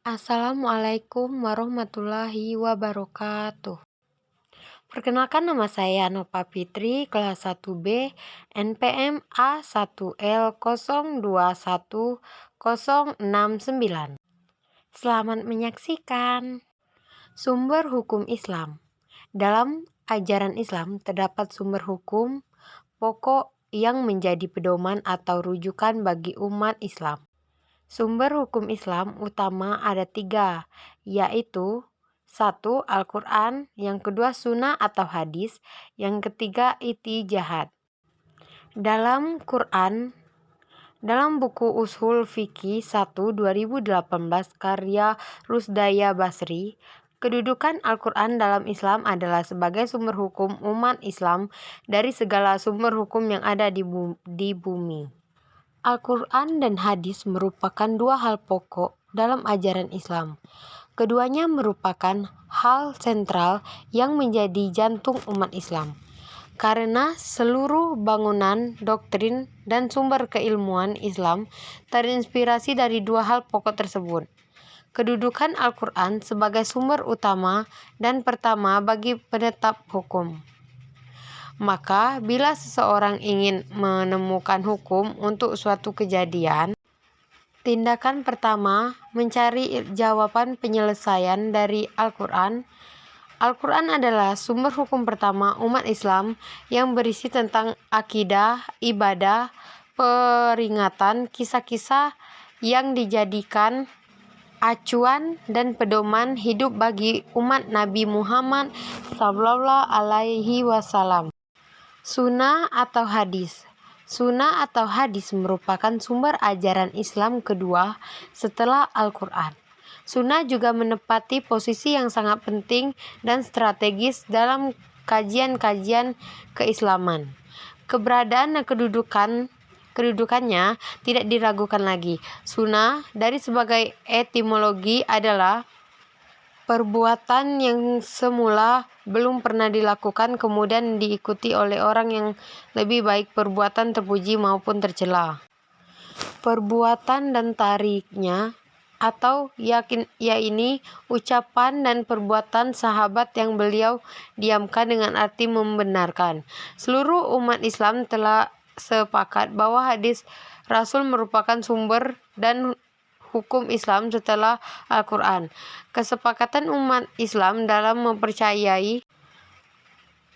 Assalamualaikum warahmatullahi wabarakatuh. Perkenalkan, nama saya Nova Fitri, kelas 1B, NPM A1L021069. Selamat menyaksikan. Sumber hukum Islam. Dalam ajaran Islam terdapat sumber hukum pokok yang menjadi pedoman atau rujukan bagi umat Islam. Sumber hukum Islam utama ada 3, yaitu 1. Al-Quran, yang kedua Sunnah atau hadis, yang ketiga ijtihad. Dalam buku Ushul Fiqih 1 2018 karya Rusdaya Basri, kedudukan Al-Quran dalam Islam adalah sebagai sumber hukum umat Islam dari segala sumber hukum yang ada di bumi. Al-Quran dan hadis merupakan dua hal pokok dalam ajaran Islam. Keduanya merupakan hal sentral yang menjadi jantung umat Islam. Karena seluruh bangunan, doktrin, dan sumber keilmuan Islam terinspirasi dari dua hal pokok tersebut. Kedudukan Al-Quran sebagai sumber utama dan pertama bagi penetap hukum. Maka, bila seseorang ingin menemukan hukum untuk suatu kejadian, tindakan pertama mencari jawaban penyelesaian dari Al-Quran. Al-Quran adalah sumber hukum pertama umat Islam yang berisi tentang akidah, ibadah, peringatan, kisah-kisah yang dijadikan acuan dan pedoman hidup bagi umat Nabi Muhammad SAW. Sunnah atau hadis. Sunnah atau hadis merupakan sumber ajaran Islam kedua setelah Al-Quran. Sunnah juga menempati posisi yang sangat penting dan strategis dalam kajian-kajian keislaman. Keberadaan dan kedudukannya tidak diragukan lagi. Sunnah dari sebagai etimologi adalah perbuatan yang semula belum pernah dilakukan kemudian diikuti oleh orang yang lebih baik, perbuatan terpuji maupun tercela. Perbuatan dan tariknya atau yakni ucapan dan perbuatan sahabat yang beliau diamkan dengan arti membenarkan. Seluruh umat Islam telah sepakat bahwa hadis Rasul merupakan sumber dan hukum Islam setelah Al-Quran. Kesepakatan umat Islam dalam mempercayai,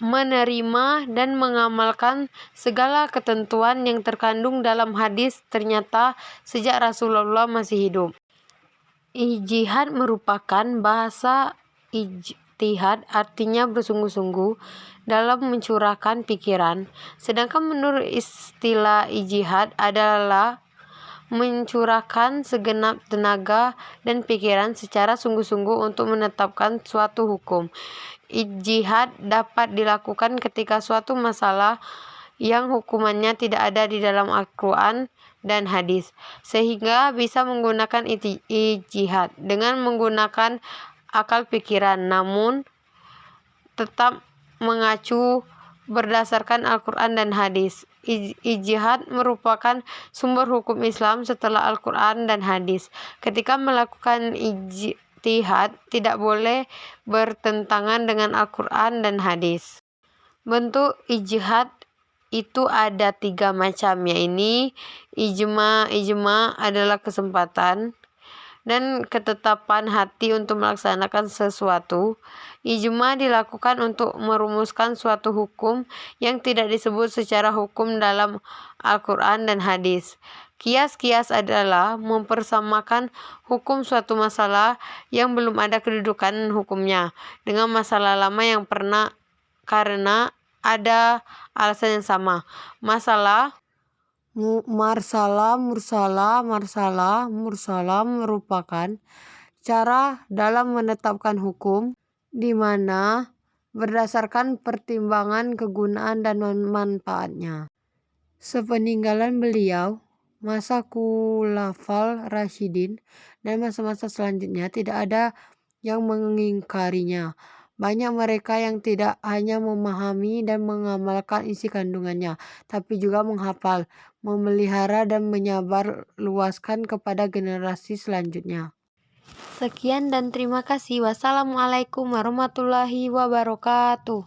menerima, dan mengamalkan segala ketentuan yang terkandung dalam hadis ternyata sejak Rasulullah masih hidup. Ijtihad merupakan bahasa ijtihad, artinya bersungguh-sungguh dalam mencurahkan pikiran. Sedangkan menurut istilah ijtihad adalah mencurahkan segenap tenaga dan pikiran secara sungguh-sungguh untuk menetapkan suatu hukum. Ijtihad dapat dilakukan ketika suatu masalah yang hukumannya tidak ada di dalam Al-Quran dan hadis, sehingga bisa menggunakan ijtihad dengan menggunakan akal pikiran, namun tetap mengacu berdasarkan Al-Quran dan hadis. Ijtihad merupakan sumber hukum Islam setelah Al-Quran dan hadis. Ketika melakukan ijtihad tidak boleh bertentangan dengan Al-Quran dan hadis. Bentuk ijtihad itu ada 3 macam, yaitu ijma adalah kesempatan dan ketetapan hati untuk melaksanakan sesuatu. Ijma dilakukan untuk merumuskan suatu hukum yang tidak disebut secara hukum dalam Al-Quran dan hadis. Qiyas adalah mempersamakan hukum suatu masalah yang belum ada kedudukan hukumnya dengan masalah lama yang pernah karena ada alasan yang sama. Marsalah merupakan cara dalam menetapkan hukum di mana berdasarkan pertimbangan kegunaan dan manfaatnya. Sepeninggalan beliau, masa Khulafaul Rasyidin dan masa-masa selanjutnya tidak ada yang mengingkarinya. Banyak mereka yang tidak hanya memahami dan mengamalkan isi kandungannya, tapi juga menghafal, memelihara, dan menyebarluaskan kepada generasi selanjutnya. Sekian dan terima kasih. Wassalamualaikum warahmatullahi wabarakatuh.